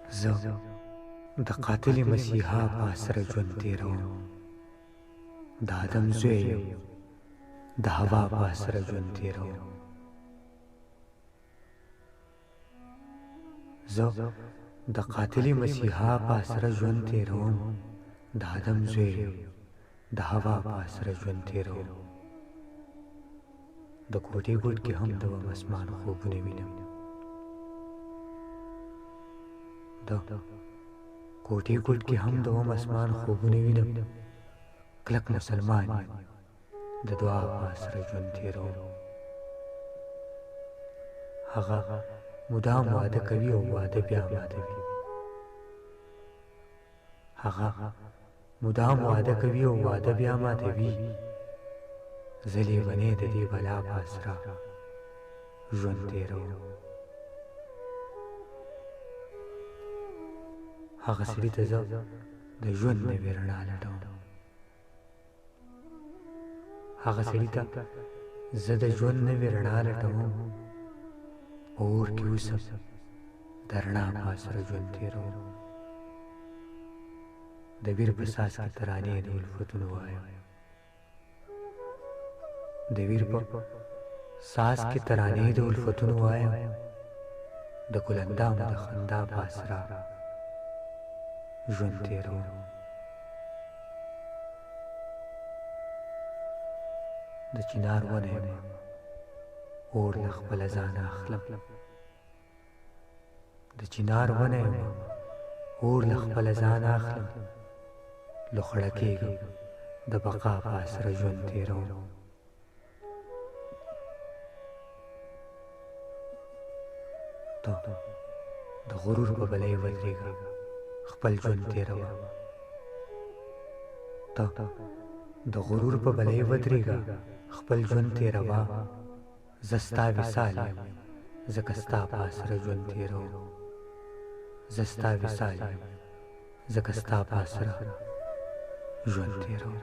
زه د قاتل مسیحا په سره ژوند تېروم، د آدم زوی یم، د هوا په سره ژوند تېروم. زه د قاتل مسیحا په سره ژوند تېروم، د آدم زوی یم، د هوا په سره ژوند تېروم. د کوټې ګوټ کې هم د وم اسمان خوبونه وینم، د کوټې ګوټ کې هم د وم اسمان خوبونه وینم. کلک مسلمان یم، د دعا په سره ژوند تېروم. هغه مدام واده کوي او واده بیا ماتوي. هغه مدام واده کوي او واده بیا ماتوي. زه لیونی د دې بلا په سره ژوند تېروم. هغه سړي ته زه د ژوند نوې رڼا لټوم. هغه سړي ته زه د ژوند نوې رڼا لټوم. اور کې اوسم، د رڼا په سره ژوند تېروم. د ویر په ساز کې ترانې د الفتونو وایم، د ویر په ساز کې ترانې د الفتونو وایم. د ګلندامو د خندا په سره ژوند تېروم. د چنار ونه یم، اور له خپله ځانه اخلم. د چنار ونه یم، اور له خپله ځانه اخلم. لوخړه کېږم، د بقا په سره ژوند تېروم. ته د غرور په بلۍ ودرېږه، خپل ژوند تېروه. ته د غرور په بلۍ ودرېږه، خپل ژوند تېروه. زه ستا وصال یم، ځکه ستا په سره ژوند تېروم. زه ستا وصال یم، ځکه ستا په سره ژوند تېروم.